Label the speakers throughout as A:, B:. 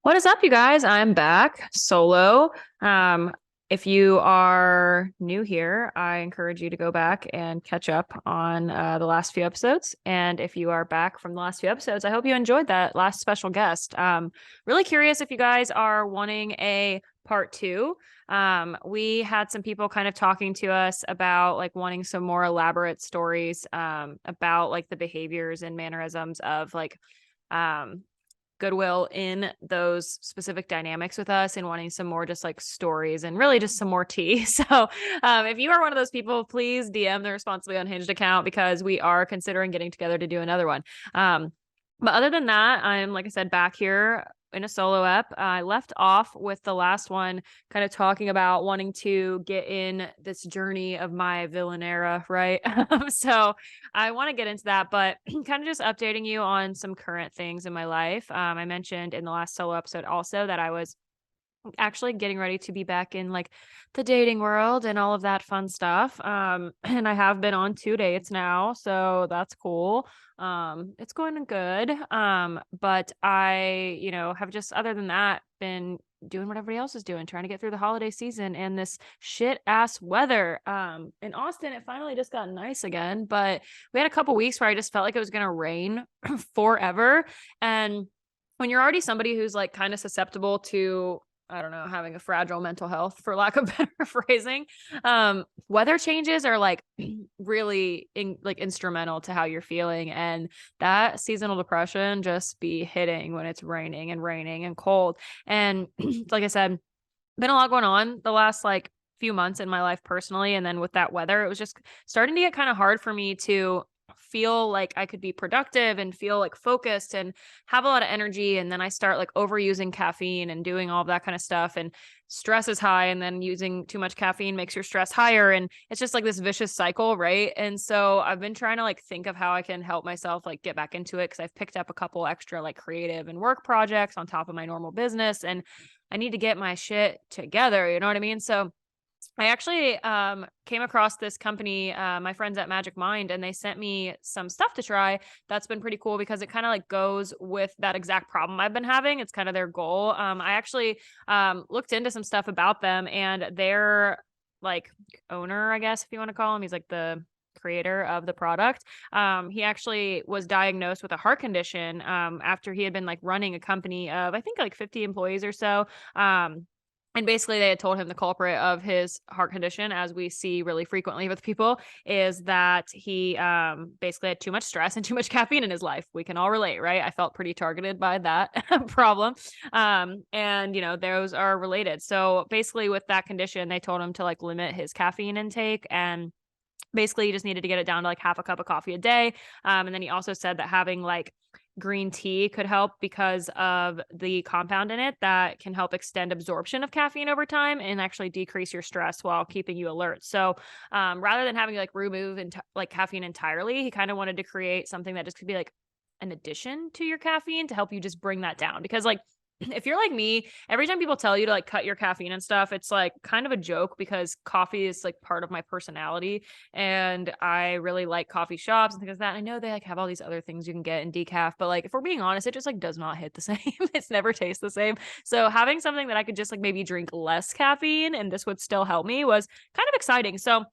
A: What is up, you guys? I'm back solo. Um, if you are new here, I encourage you to go back and catch up on the last few episodes. And if you are back from the last few episodes, I hope you enjoyed that last special guest. Really curious if you guys are wanting a part two. We had some people kind of talking to us about like wanting some more elaborate stories about like the behaviors and mannerisms of like um goodwill in those specific dynamics with us and wanting some more just like stories and really just some more tea. So if you are one of those people, please DM the Responsibly Unhinged account because we are considering getting together to do another one. But other than that, I'm, like I said, back here in a solo ep. I left off with the last one kind of talking about wanting to get in this journey of my villain era, right? So I want to get into that, but kind of just updating you on some current things in my life. I mentioned in the last solo episode also that I was actually getting ready to be back in like the dating world and all of that fun stuff. And I have been on 2 dates now, so that's cool. It's going good. But I, have just other than that been doing what everybody else is doing, trying to get through the holiday season and this shit ass weather. In Austin, it finally just got nice again, but we had a couple weeks where I just felt like it was gonna rain forever. And when you're already somebody who's like kind of susceptible to I don't know, having a fragile mental health, for lack of better phrasing. Weather changes are like really instrumental to how you're feeling. And that seasonal depression just be hitting when it's raining and cold. And like I said, been a lot going on the last like few months in my life personally. And then with that weather, it was just starting to get kind of hard for me to feel like I could be productive and feel like focused and have a lot of energy. And then I start like overusing caffeine and doing all of that kind of stuff. And stress is high. And then using too much caffeine makes your stress higher. And it's just like this vicious cycle. Right. And so I've been trying to like think of how I can help myself like get back into it. Cause I've picked up a couple extra like creative and work projects on top of my normal business. And I need to get my shit together. You know what I mean? So I actually came across this company, my friends at Magic Mind, and they sent me some stuff to try. That's been pretty cool because it kind of like goes with that exact problem I've been having. It's kind of their goal. I actually looked into some stuff about them, and their like owner, I guess if you want to call him, he's like the creator of the product. He actually was diagnosed with a heart condition after he had been like running a company of I think like 50 employees or so. And basically, they had told him the culprit of his heart condition, as we see really frequently with people, is that he basically had too much stress and too much caffeine in his life. We can all relate, right? I felt pretty targeted by that problem. And, those are related. So basically, with that condition, they told him to like limit his caffeine intake and basically you just needed to get it down to like half a cup of coffee a day. And then he also said that having like green tea could help because of the compound in it that can help extend absorption of caffeine over time and actually decrease your stress while keeping you alert. So rather than having like remove like caffeine entirely, he kind of wanted to create something that just could be like an addition to your caffeine to help you just bring that down. Because like if you're like me, every time people tell you to like cut your caffeine and stuff, it's like kind of a joke because coffee is like part of my personality. And I really like coffee shops and things like that. I know they like have all these other things you can get in decaf, but like if we're being honest, it just like does not hit the same. It's never tastes the same. So having something that I could just like maybe drink less caffeine and this would still help me was kind of exciting. So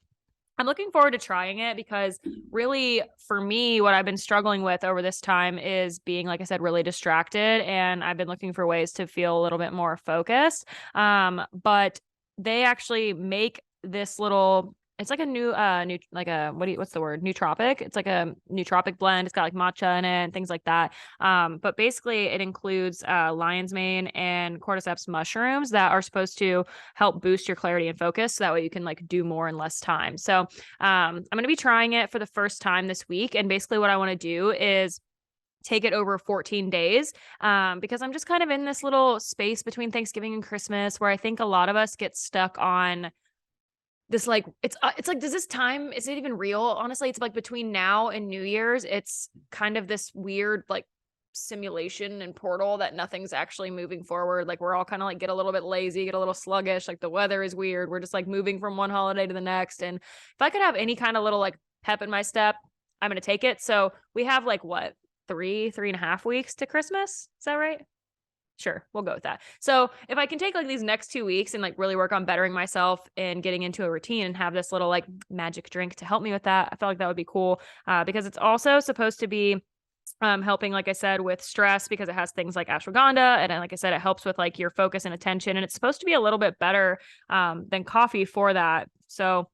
A: I'm looking forward to trying it because really for me, what I've been struggling with over this time is being, like I said, really distracted. And I've been looking for ways to feel a little bit more focused. But they actually make this little it's like a new like a what's the word nootropic. It's like a nootropic blend. It's got like matcha in it and things like that. But basically it includes lion's mane and cordyceps mushrooms that are supposed to help boost your clarity and focus so that way you can like do more in less time. So I'm going to be trying it for the first time this week, and basically what I want to do is take it over 14 days because I'm just kind of in this little space between Thanksgiving and Christmas where I think a lot of us get stuck on this like it's like does this time is it even real? Honestly, it's like between now and New Year's, it's kind of this weird like simulation and portal that nothing's actually moving forward. Like we're all kind of like get a little bit lazy, get a little sluggish, like the weather is weird. We're just like moving from one holiday to the next. And if I could have any kind of little like pep in my step, I'm gonna take it. So we have like what, 3.5 weeks to Christmas? Is that right? Sure, we'll go with that. So if I can take like these next 2 weeks and like really work on bettering myself and getting into a routine and have this little like magic drink to help me with that, I feel like that would be cool, because it's also supposed to be helping, like I said, with stress because it has things like ashwagandha. And like I said, it helps with like your focus and attention. And it's supposed to be a little bit better than coffee for that. So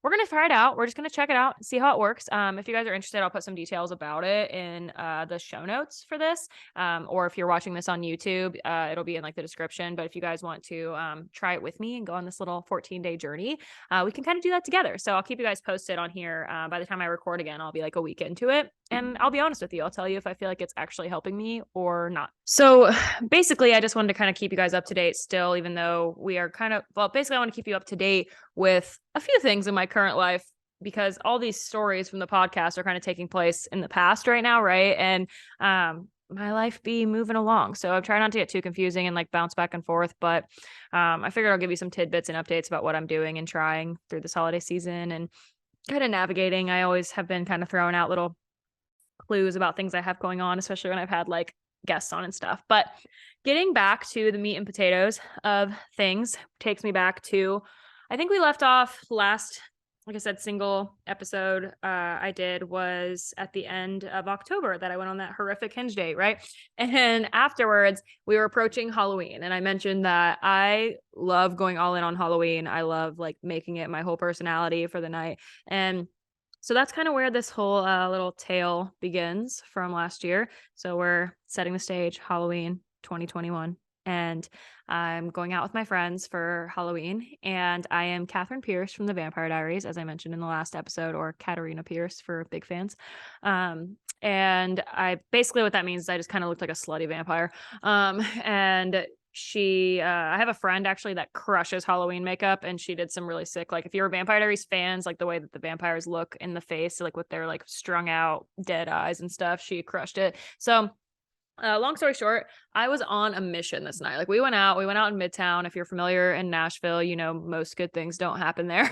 A: we're going to try it out. We're just going to check it out and see how it works. If you guys are interested, I'll put some details about it in the show notes for this. Or if you're watching this on YouTube, it'll be in like the description. But if you guys want to try it with me and go on this little 14-day journey, we can kind of do that together. So I'll keep you guys posted on here. By the time I record again, I'll be like a week into it. And I'll be honest with you. I'll tell you if I feel like it's actually helping me or not. So basically, I just wanted to kind of keep you guys up to date still, even though we are basically I want to keep you up to date with a few things in my current life, because all these stories from the podcast are kind of taking place in the past right now, right? And my life be moving along. So I'm trying not to get too confusing and like bounce back and forth, but I figured I'll give you some tidbits and updates about what I'm doing and trying through this holiday season and kind of navigating. I always have been kind of throwing out little clues about things I have going on, especially when I've had like guests on and stuff. But getting back to the meat and potatoes of things takes me back to, I think we left off last, like I said, single episode I did was at the end of October that I went on that horrific Hinge date, right? And afterwards, we were approaching Halloween. And I mentioned that I love going all in on Halloween. I love like making it my whole personality for the night. And so that's kind of where this whole little tale begins from last year. So we're setting the stage, Halloween 2021. And I'm going out with my friends for Halloween. And I am Catherine Pierce from the Vampire Diaries, as I mentioned in the last episode, or Katarina Pierce for big fans. And I basically what that means is I just kind of looked like a slutty vampire. And I have a friend actually that crushes Halloween makeup, and she did some really sick, like if you're Vampire Diaries fans, like the way that the vampires look in the face, like with their like strung out dead eyes and stuff, she crushed it. So long story short, I was on a mission this night. Like we went out in Midtown. If you're familiar in Nashville, you know, most good things don't happen there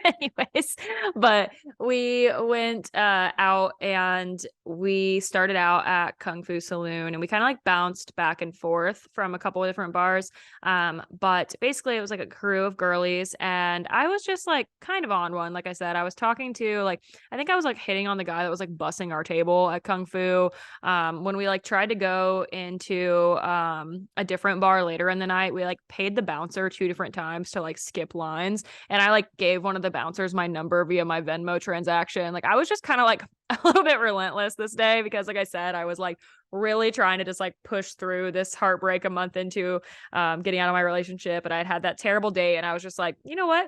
A: anyways, but we went out and we started out at Kung Fu Saloon and we kind of like bounced back and forth from a couple of different bars. But basically it was like a crew of girlies and I was just like kind of on one. Like I said, I was talking to like, I think I was like hitting on the guy that was like bussing our table at Kung Fu. When we like tried to go into a different bar later in the night, we like paid the bouncer 2 different times to like skip lines, and I like gave one of the bouncers my number via my Venmo transaction. Like I was just kind of like a little bit relentless this day because like I said, I was like really trying to just like push through this heartbreak a month into getting out of my relationship, and I'd had that terrible date, and I was just like, you know what,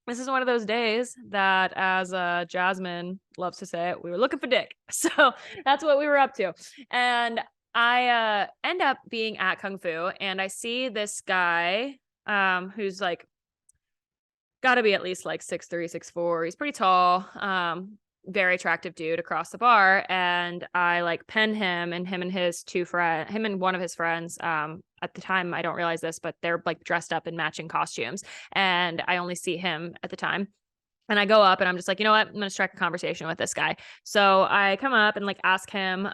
A: this is one of those days that, as Jasmine loves to say it, we were looking for dick. So that's what we were up to. And I end up being at Kung Fu and I see this guy who's like got to be at least like 6'3", 6'4". He's pretty tall, very attractive dude across the bar. And I like pen him and him and one of his friends. At the time, I don't realize this, but they're like dressed up in matching costumes. And I only see him at the time. And I go up and I'm just like, you know what? I'm going to strike a conversation with this guy. So I come up and like ask him,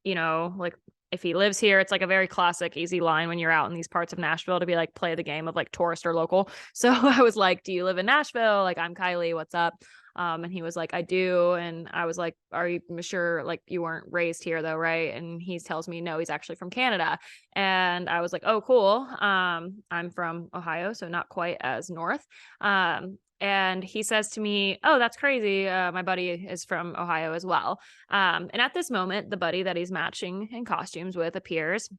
A: you know, like if he lives here. It's like a very classic, easy line when you're out in these parts of Nashville to be like, play the game of like tourist or local. So I was like, do you live in Nashville? Like, I'm Kylie. What's up? And he was like, I do. And I was like, are you sure like you weren't raised here though, right? And he tells me, no, he's actually from Canada. And I was like, oh, cool. I'm from Ohio, so not quite as north. And he says to me, oh, that's crazy. My buddy is from Ohio as well. And at this moment, the buddy that he's matching in costumes with appears.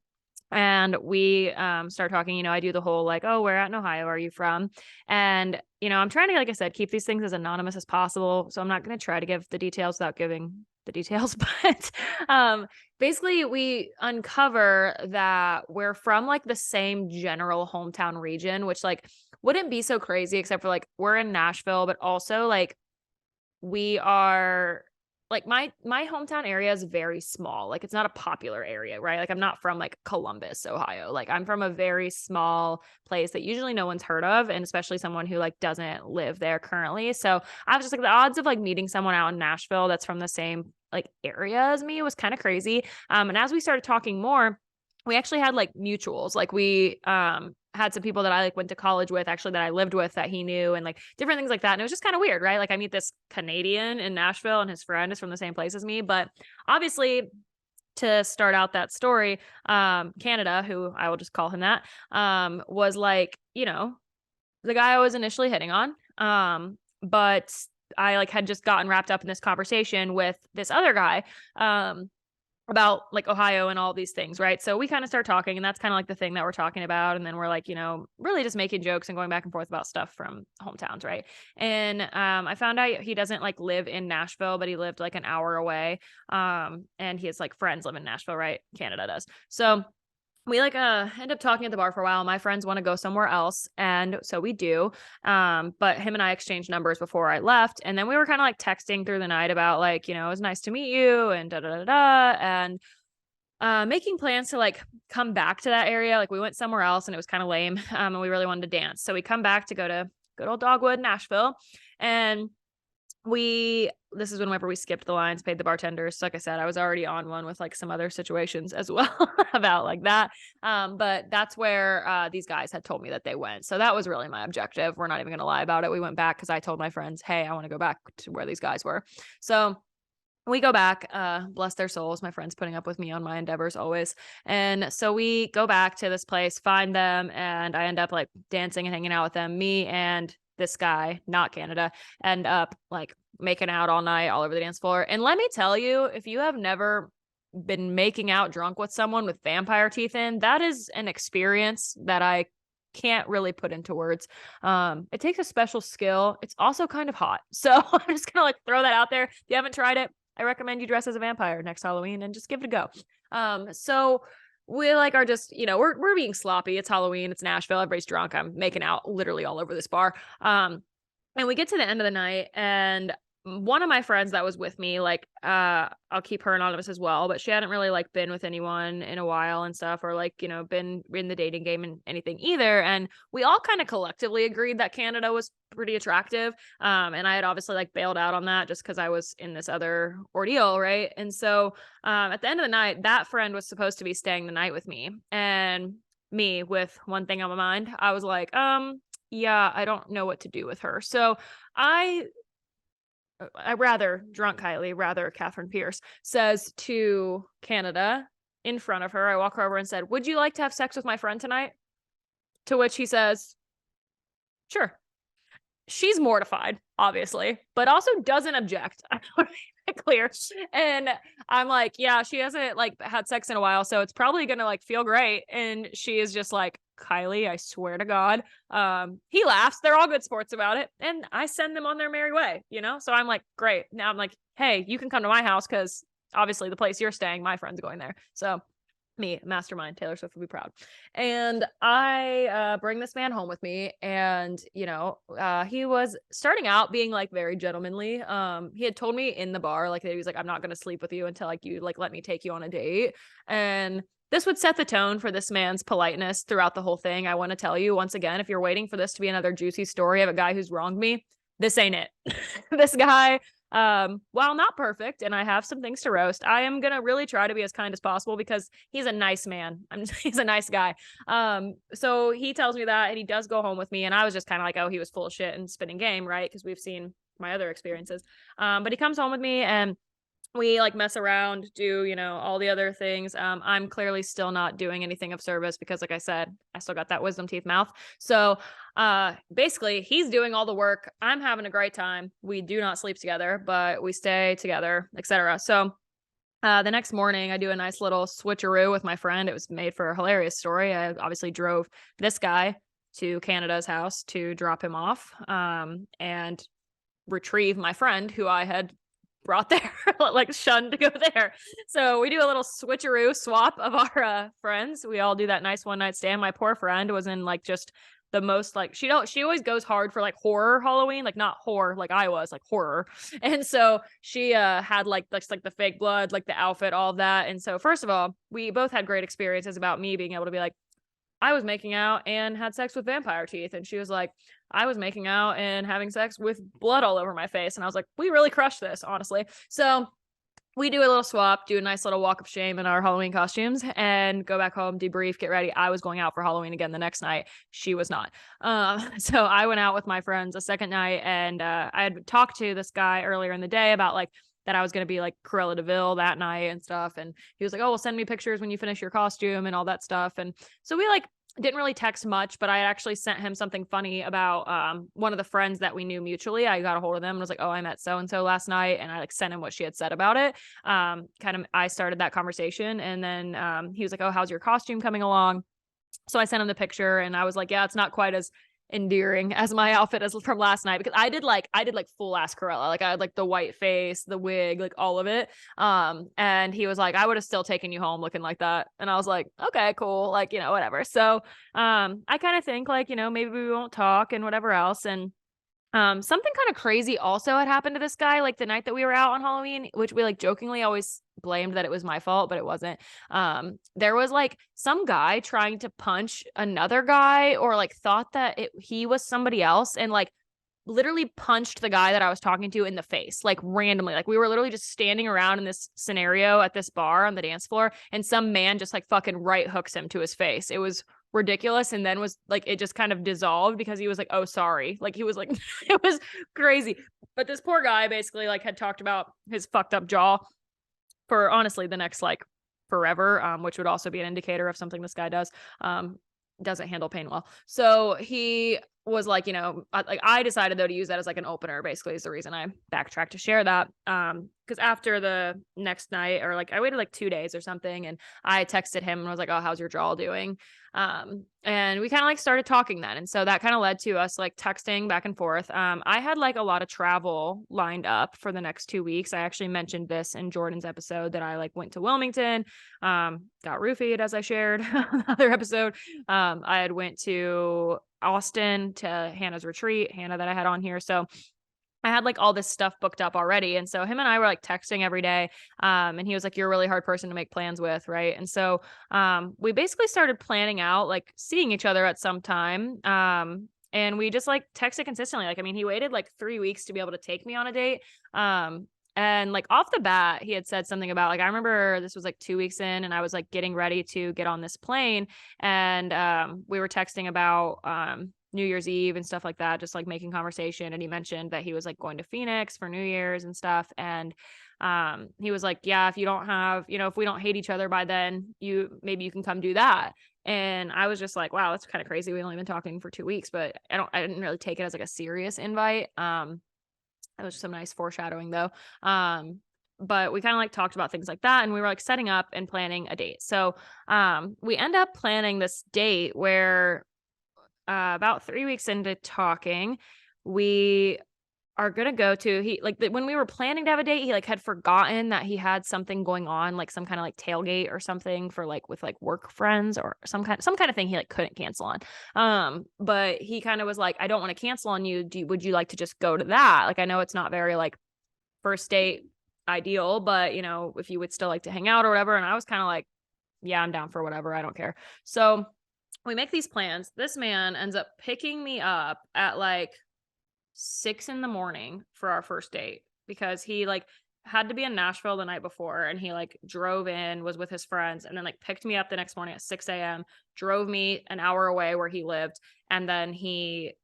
A: And we start talking. You know, I do the whole like, oh, where at in Ohio are you from? And, you know, I'm trying to, like I said, keep these things as anonymous as possible. So I'm not going to try to give the details without giving the details. But basically, we uncover that we're from like the same general hometown region, which like wouldn't be so crazy, except for like we're in Nashville, but also like we are like my hometown area is very small. Like it's not a popular area, right? Like I'm not from like Columbus, Ohio. Like I'm from a very small place that usually no one's heard of, and especially someone who like doesn't live there currently. So I was just like, the odds of like meeting someone out in Nashville that's from the same like area as me was kind of crazy. And as we started talking more, we actually had like mutuals. Like we had some people that I like went to college with, actually, that I lived with, that he knew, and like different things like that. And it was just kind of weird, right? Like I meet this Canadian in Nashville and his friend is from the same place as me. But obviously, to start out that story, Canada, who I will just call him that, was like, the guy I was initially hitting on. But I like had just gotten wrapped up in this conversation with this other guy. About like Ohio and all these things, right? So we kind of start talking, and that's kind of like the thing that we're talking about. And then we're like, really just making jokes and going back and forth about stuff from hometowns, right? And I found out he doesn't like live in Nashville, but he lived like an hour away. And he has like friends live in Nashville, right? Canada does. So we like end up talking at the bar for a while. My friends want to go somewhere else, and so we do. But him and I exchanged numbers before I left, and then we were kind of like texting through the night about like, it was nice to meet you and da da da da, and making plans to like come back to that area. Like we went somewhere else, and it was kind of lame. And we really wanted to dance, so we come back to go to good old Dogwood, Nashville, and this is whenever we skipped the lines, paid the bartenders. So like I said, I was already on one with like some other situations as well about like that. But that's where these guys had told me that they went. So that was really my objective. We're not even going to lie about it. We went back because I told my friends, hey, I want to go back to where these guys were. So we go back, bless their souls. My friends putting up with me on my endeavors always. And so we go back to this place, find them, and I end up like dancing and hanging out with them. Me and this guy, not Canada, end up like making out all night all over the dance floor. And let me tell you, if you have never been making out drunk with someone with vampire teeth in, that is an experience that I can't really put into words. It takes a special skill. It's also kind of hot. So I'm just gonna like throw that out there. If you haven't tried it, I recommend you dress as a vampire next Halloween and just give it a go. So we like are just, we're being sloppy. It's Halloween. It's Nashville. Everybody's drunk. I'm making out literally all over this bar. And we get to the end of the night, and one of my friends that was with me, like, I'll keep her anonymous as well, but she hadn't really like been with anyone in a while and stuff, or like, been in the dating game and anything either. And we all kind of collectively agreed that Canada was pretty attractive. And I had obviously like bailed out on that just because I was in this other ordeal, right? And so at the end of the night, that friend was supposed to be staying the night with me, and me with one thing on my mind. I was like, yeah, I don't know what to do with her. So I rather drunk Kylie, rather Catherine Pierce, says to Canada in front of her, I walk her over and said, would you like to have sex with my friend tonight? To which he says, sure. She's mortified, obviously, but also doesn't object. I want to make it clear. And I'm like, yeah, she hasn't like had sex in a while, so it's probably gonna like feel great. And she is just like, Kylie, I swear to God. He laughs. They're all good sports about it. And I send them on their merry way, So I'm like, great. Now I'm like, hey, you can come to my house because obviously the place you're staying, my friend's going there. So me, mastermind, Taylor Swift will be proud. And I bring this man home with me, and he was starting out being like very gentlemanly. He had told me in the bar like that he was like, I'm not gonna sleep with you until like you like let me take you on a date. And this would set the tone for this man's politeness throughout the whole thing. I want to tell you once again, if you're waiting for this to be another juicy story of a guy who's wronged me, this ain't it. This guy, while not perfect, and I have some things to roast, I am gonna really try to be as kind as possible because he's a nice man. He's a nice guy. So he tells me that, and he does go home with me, and I was just kind of like, oh, he was full of shit and spinning game, right? Because we've seen my other experiences. But he comes home with me, and we like mess around, do, all the other things. I'm clearly still not doing anything of service because like I said, I still got that wisdom teeth mouth. So basically he's doing all the work. I'm having a great time. We do not sleep together, but we stay together, etc. So the next morning I do a nice little switcheroo with my friend. It was made for a hilarious story. I obviously drove this guy to Canada's house to drop him off and retrieve my friend who I had brought there, like shunned to go there. So we do a little switcheroo swap of our friends. We all do that nice one night stand. My poor friend was in like just the most like she always goes hard for like horror Halloween, like not horror like I was, like horror. And so she had like the fake blood, like the outfit, all of that. And so first of all, we both had great experiences about me being able to be like, I was making out and had sex with vampire teeth. And she was like, I was making out and having sex with blood all over my face. And I was like, we really crushed this, honestly. So we do a little swap, do a nice little walk of shame in our Halloween costumes, and go back home, debrief, get ready. I was going out for Halloween again the next night. She was not. So I went out with my friends a second night, and I had talked to this guy earlier in the day about like that I was going to be like Cruella de Vil that night and stuff. And he was like, "Oh, well, send me pictures when you finish your costume and all that stuff." And so we like didn't really text much, but I actually sent him something funny about one of the friends that we knew mutually. I got a hold of them and was like, "Oh, I met so and so last night," and I like sent him what she had said about it. Kind of I started that conversation, and then he was like, "Oh, how's your costume coming along?" So I sent him the picture, and I was like, "Yeah, it's not quite as endearing as my outfit as from last night," because I did like full ass Cruella. Like I had like the white face, the wig, like all of it. And he was like, "I would have still taken you home looking like that." And I was like, "Okay, cool." Like, whatever. So I kind of think like, maybe we won't talk and whatever else. And something kind of crazy also had happened to this guy, like the night that we were out on Halloween, which we like jokingly always blamed that it was my fault, but it wasn't. There was like some guy trying to punch another guy, or like thought that he was somebody else, and like literally punched the guy that I was talking to in the face, like randomly. Like we were literally just standing around in this scenario at this bar on the dance floor, and some man just like fucking right hooks him to his face. It was ridiculous. And then was like, it just kind of dissolved because he was like, "Oh, sorry." Like he was like, it was crazy. But this poor guy basically like had talked about his fucked up jaw for honestly the next like forever, which would also be an indicator of something this guy does. Doesn't handle pain well. So he was like, I decided though to use that as like an opener, basically is the reason I backtracked to share that. Because after the next night, or like I waited like 2 days or something, and I texted him and was like, "Oh, how's your jaw doing?" And we kind of like started talking then. And so that kind of led to us like texting back and forth. I had like a lot of travel lined up for the next 2 weeks. I actually mentioned this in Jordan's episode that I like went to Wilmington, got roofied, as I shared on the other episode. I had went to Austin to Hannah's retreat, Hannah that I had on here. So I had like all this stuff booked up already. And so him and I were like texting every day. And he was like, "You're a really hard person to make plans with." Right. And so we basically started planning out like seeing each other at some time. And we just like texted consistently. Like, I mean, he waited like 3 weeks to be able to take me on a date. And like off the bat, he had said something about like, I remember this was like 2 weeks in, and I was like getting ready to get on this plane. And we were texting about New Year's Eve and stuff like that, just like making conversation. And he mentioned that he was like going to Phoenix for New Year's and stuff. And he was like, "Yeah, if you don't have, if we don't hate each other by then, maybe you can come do that." And I was just like, wow, that's kind of crazy. We've only been talking for 2 weeks, but I didn't really take it as like a serious invite. It was some nice foreshadowing though. But we kind of like talked about things like that, and we were like setting up and planning a date. So we end up planning this date where about 3 weeks into talking, we are gonna go to he like when we were planning to have a date, he like had forgotten that he had something going on, like some kind of like tailgate or something for like with like work friends or some kind of thing he like couldn't cancel on. But he kind of was like, "I don't want to cancel on you. Would you like to just go to that? Like, I know it's not very like first date ideal, but if you would still like to hang out or whatever." And I was kind of like, "Yeah, I'm down for whatever. I don't care." So we make these plans. This man ends up picking me up at like 6 a.m. for our first date, because he like had to be in Nashville the night before, and he like drove in, was with his friends, and then like picked me up the next morning at 6 a.m., drove me an hour away where he lived. And then we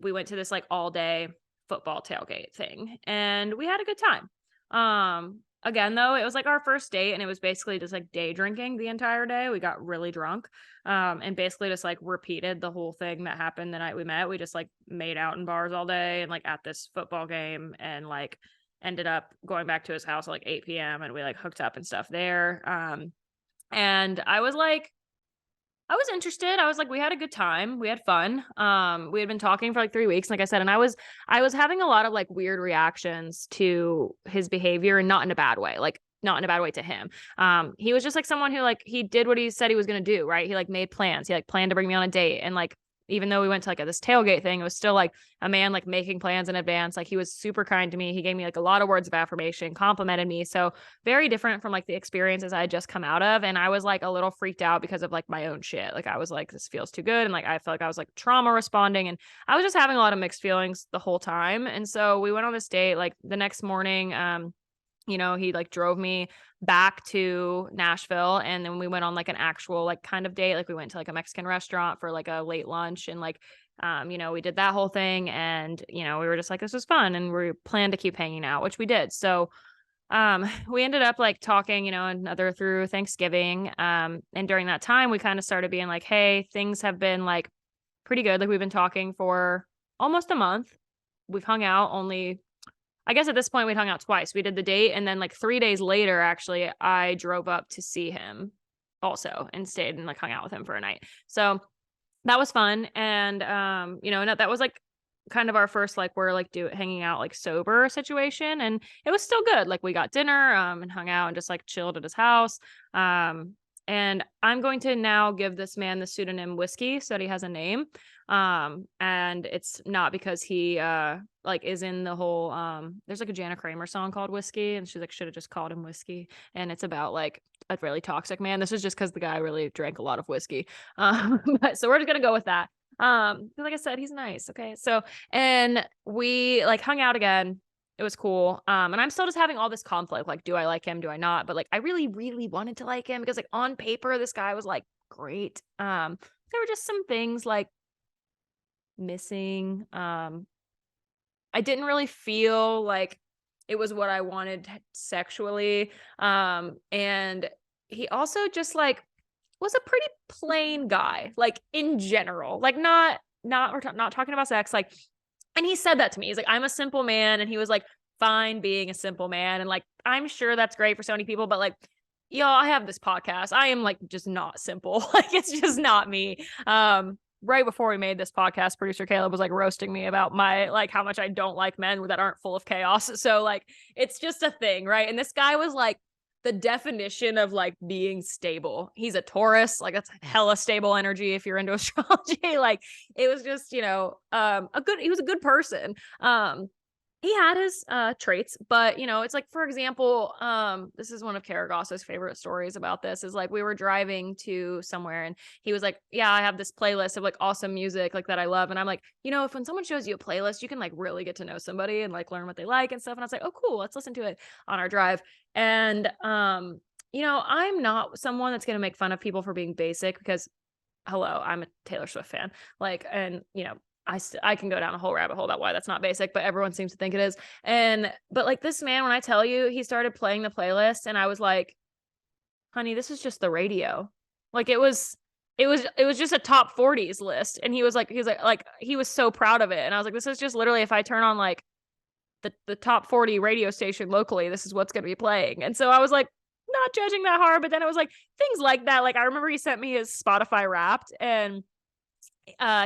A: went to this like all day football tailgate thing, and we had a good time. Again, though, it was like our first date, and it was basically just like day drinking the entire day. We got really drunk, and basically just like repeated the whole thing that happened the night we met. We just like made out in bars all day and like at this football game, and like ended up going back to his house at like 8 p.m. and we like hooked up and stuff there. And I was interested. I was like, we had a good time. We had fun. We had been talking for like 3 weeks, like I said, and I was having a lot of like weird reactions to his behavior, and not in a bad way, like not in a bad way to him. He was just like someone who like, he did what he said he was going to do, right? He like made plans. He like planned to bring me on a date, and like, even though we went to like this tailgate thing, it was still like a man like making plans in advance. Like he was super kind to me. He gave me like a lot of words of affirmation, complimented me. So very different from like the experiences I had just come out of. And I was like a little freaked out because of like my own shit. Like I was like, this feels too good. And like, I felt like I was like trauma responding, and I was just having a lot of mixed feelings the whole time. And so we went on this date like the next morning. he like drove me back to Nashville, and then we went on like an actual like kind of date. Like we went to like a Mexican restaurant for like a late lunch, and like we did that whole thing, and we were just like, this was fun, and we planned to keep hanging out, which we did. So we ended up like talking, another through Thanksgiving. And during that time we kind of started being like, hey, things have been like pretty good. Like we've been talking for almost a month. We've hung out only, I guess at this point we'd hung out twice. We did the date, and then like 3 days later, actually, I drove up to see him also and stayed and like hung out with him for a night. So that was fun. And and that was like kind of our first like we're like hanging out like sober situation, and it was still good. Like we got dinner and hung out and just like chilled at his house. And I'm going to now give this man the pseudonym Whiskey so that he has a name. And it's not because he like is in the whole there's like a Jana Kramer song called Whiskey, and she's like, should have just called him Whiskey. And it's about like a really toxic man. This is just because the guy really drank a lot of whiskey. But so we're just gonna go with that. Like I said, he's nice. Okay. So, and we like hung out again. It was cool. And I'm still just having all this conflict. Like, do I like him? Do I not? But like, I really, really wanted to like him because like on paper, this guy was like great. There were just some things like missing. I didn't really feel like it was what I wanted sexually. And he also just like was a pretty plain guy, like in general, like we're not talking about sex. Like, and he said that to me. He's like, I'm a simple man. And he was like, fine being a simple man. And like, I'm sure that's great for so many people, but like, y'all, I have this podcast. I am like, just not simple. Like, it's just not me. Right before we made this podcast, producer Caleb was like roasting me about my, like how much I don't like men that aren't full of chaos. So like, it's just a thing. Right. And this guy was like, the definition of like being stable. He's a Taurus, like that's hella stable energy if you're into astrology. Like it was just, he was a good person. He had his traits, but it's like, for example, this is one of Karagos's favorite stories about this, is like we were driving to somewhere and he was like, yeah, I have this playlist of like awesome music like that I love. And I'm like, if when someone shows you a playlist, you can like really get to know somebody and like learn what they like and stuff. And I was like, oh cool, let's listen to it on our drive. And I'm not someone that's gonna make fun of people for being basic, because hello, I'm a Taylor Swift fan. Like, and I can go down a whole rabbit hole about why that's not basic, but everyone seems to think it is. But like this man, when I tell you, he started playing the playlist and I was like, honey, this is just the radio. Like it was just a top 40s list. And he was like, he was so proud of it. And I was like, this is just literally, if I turn on like the top 40 radio station locally, this is what's going to be playing. And so I was like, not judging that hard, but then it was like things like that. Like I remember he sent me his Spotify Wrapped, and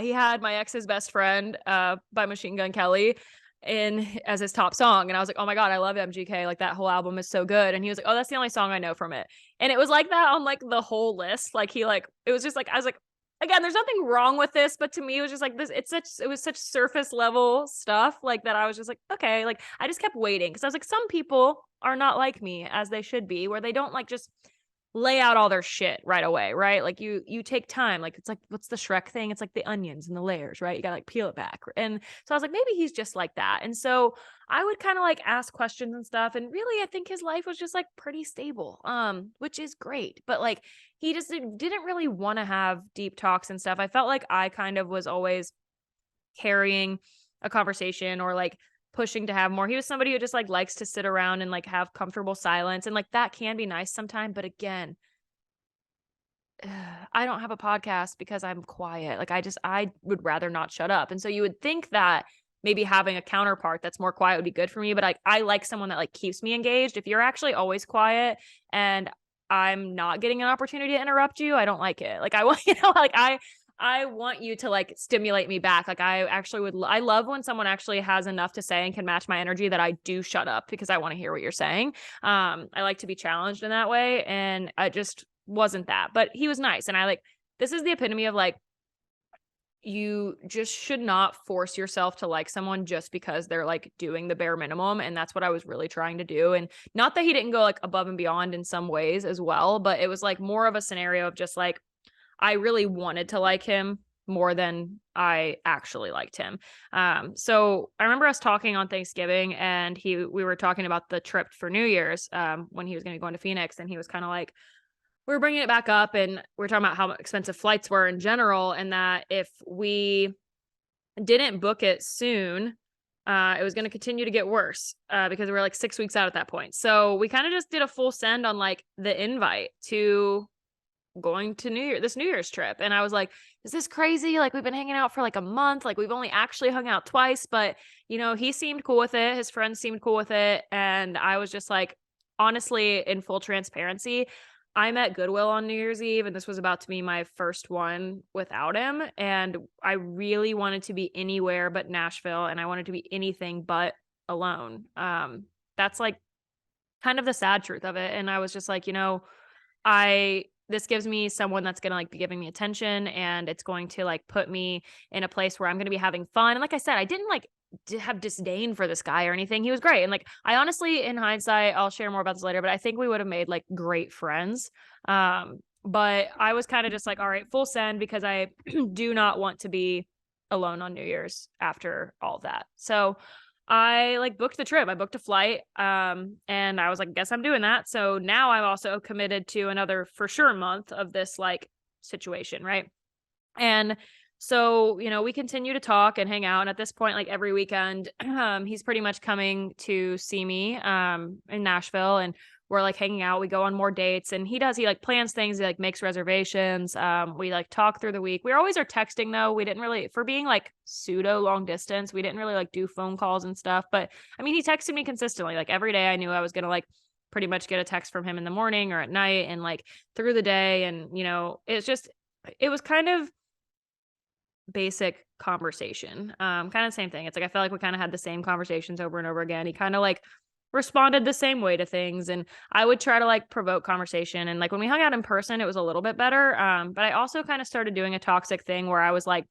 A: he had My Ex's Best Friend by Machine Gun Kelly as his top song. And I was like, oh my God, I love MGK. Like that whole album is so good. And he was like, oh, that's the only song I know from it. And it was like that on like the whole list. Like it was just like, I was like, again, there's nothing wrong with this, but to me, it was just like this, it was such surface level stuff like that. I was just like, okay, like I just kept waiting. Cause I was like, some people are not like me as they should be, where they don't like just lay out all their shit right away, right? Like you take time. Like it's like, what's the Shrek thing? It's like the onions and the layers, right? You gotta like peel it back. And so I was like, maybe he's just like that. And so I would kind of like ask questions and stuff. And really, I think his life was just like pretty stable, which is great. But like he just didn't really want to have deep talks and stuff. I felt like I kind of was always carrying a conversation or like pushing to have more. He was somebody who just like likes to sit around and like have comfortable silence, and like that can be nice sometimes, but again, I don't have a podcast because I'm quiet. Like I would rather not shut up. And so you would think that maybe having a counterpart that's more quiet would be good for me, but I like someone that like keeps me engaged. If you're actually always quiet and I'm not getting an opportunity to interrupt you, I don't like it. Like I want, like I want you to like stimulate me back. Like I actually I love when someone actually has enough to say and can match my energy that I do shut up because I want to hear what you're saying. I like to be challenged in that way. And I just wasn't that, but he was nice. And this is the epitome of like, you just should not force yourself to like someone just because they're like doing the bare minimum. And that's what I was really trying to do. And not that he didn't go like above and beyond in some ways as well, but it was like more of a scenario of just like, I really wanted to like him more than I actually liked him. So I remember us talking on Thanksgiving, and we were talking about the trip for New Year's, when he was going to go into Phoenix, and he was kind of like, we were bringing it back up, and we were talking about how expensive flights were in general, and that if we didn't book it soon, it was going to continue to get worse, because we were like 6 weeks out at that point. So we kind of just did a full send on like the invite to going to this New Year's trip. And I was like, is this crazy? Like, we've been hanging out for like a month. Like, we've only actually hung out twice, but he seemed cool with it. His friends seemed cool with it. And I was just like, honestly, in full transparency, I'm at Goodwill on New Year's Eve, and this was about to be my first one without him. And I really wanted to be anywhere but Nashville, and I wanted to be anything but alone. That's like kind of the sad truth of it. And I was just like, this gives me someone that's going to like be giving me attention, and it's going to like put me in a place where I'm going to be having fun. And like I said, I didn't like have disdain for this guy or anything. He was great. And like, I honestly, in hindsight, I'll share more about this later, but I think we would have made like great friends. But I was kind of just like, all right, full send, because I do not want to be alone on New Year's after all of that. So I like booked the trip. I booked a flight. And I was like, guess I'm doing that. So now I'm also committed to another for sure month of this like situation. Right. And so, we continue to talk and hang out. And at this point, like every weekend, he's pretty much coming to see me, in Nashville, and we're like hanging out. We go on more dates, and he like plans things. He like makes reservations. We like talk through the week. We always are texting though. We didn't really, for being like pseudo long distance, we didn't really like do phone calls and stuff. But I mean, he texted me consistently. Like every day I knew I was going to like pretty much get a text from him in the morning or at night, and like through the day. And, it was kind of basic conversation. Kind of same thing. It's like I felt like we kind of had the same conversations over and over again. He kind of like responded the same way to things, and I would try to like provoke conversation. And like when we hung out in person, it was a little bit better. But I also kind of started doing a toxic thing where I was like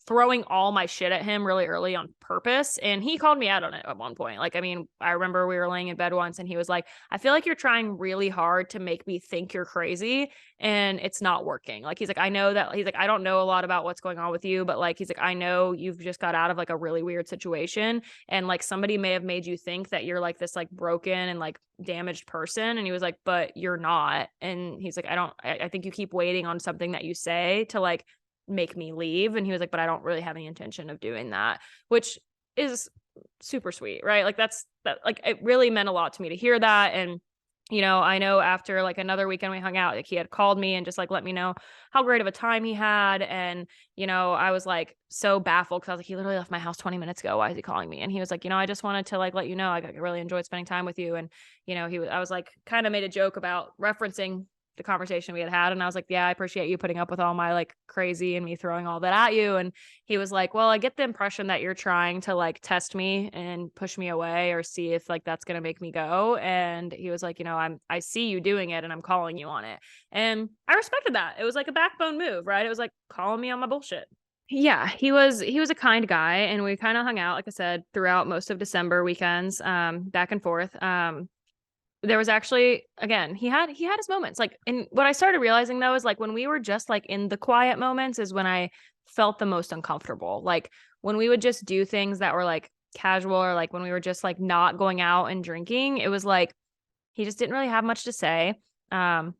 A: throwing all my shit at him really early on purpose. And he called me out on it at one point. Like, I mean, I remember we were laying in bed once, and he was like, I feel like you're trying really hard to make me think you're crazy, and it's not working. Like, he's like, I know that, he's like, I don't know a lot about what's going on with you, but like, he's like, I know you've just got out of like a really weird situation, and like somebody may have made you think that you're like this like broken and like damaged person. And he was like, but you're not. And he's like, I think you keep waiting on something that you say to like make me leave. And he was like, but I don't really have any intention of doing that, which is super sweet, right? Like that like it really meant a lot to me to hear that. And I know after like another weekend we hung out, like he had called me and just like let me know how great of a time he had. And I was like so baffled, because I was like, he literally left my house 20 minutes ago. Why is he calling me? And he was like, I just wanted to like let you know I really enjoyed spending time with you. And I was like, kind of made a joke about referencing the conversation we had. And I was like, yeah, I appreciate you putting up with all my like crazy and me throwing all that at you. And he was like, well, I get the impression that you're trying to like test me and push me away, or see if like that's going to make me go. And he was like, I see you doing it, and I'm calling you on it. And I respected that. It was like a backbone move, right? It was like calling me on my bullshit. Yeah, he was a kind guy, and we kind of hung out, like I said, throughout most of December weekends, back and forth. There was actually, again, he had his moments. Like, and what I started realizing though is like when we were just like in the quiet moments is when I felt the most uncomfortable. Like when we would just do things that were like casual, or like when we were just like not going out and drinking, it was like he just didn't really have much to say.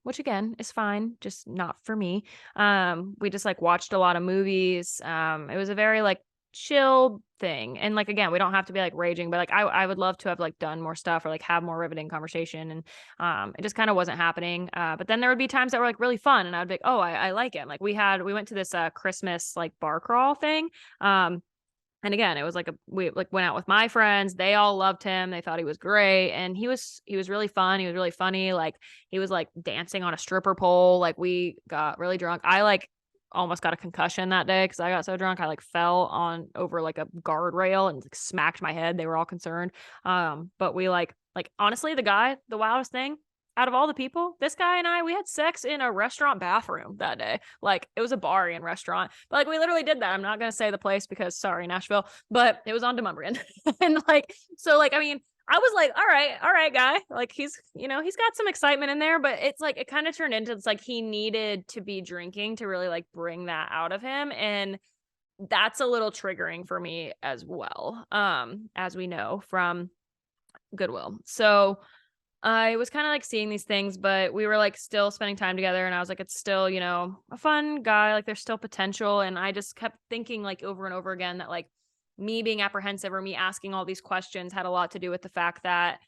A: Which again is fine, just not for me. We just like watched a lot of movies. It was a very like chill thing. And like, again, we don't have to be like raging, but like, I would love to have like done more stuff or like have more riveting conversation. And, it just kind of wasn't hhappening. But then there would be times that were like really fun, and I would be like, oh, I like it. Like we went to this, Christmas like bar crawl thing. And again, it was like we like went out with my friends. They all loved him. They thought he was great. And he was really fun. He was really funny. Like he was like dancing on a stripper pole. Like we got really drunk. I like almost got a concussion that day because I got so drunk. I like fell on over like a guardrail and like, smacked my head. They were all concerned. But we like honestly, the wildest thing out of all the people, this guy and I, we had sex in a restaurant bathroom that day. Like it was a bar and restaurant, but like we literally did that. I'm not going to say the place because sorry, Nashville, but it was on Demumbrian. And like, so like, I mean, I was like, all right, guy. Like he's, he's got some excitement in there, but it's like, it kind of turned into, it's like he needed to be drinking to really like bring that out of him. And that's a little triggering for me as well. As we know from Goodwill. So I was kind of like seeing these things, but we were like still spending time together. And I was like, it's still, a fun guy. Like there's still potential. And I just kept thinking like over and over again that like me being apprehensive or me asking all these questions had a lot to do with the fact that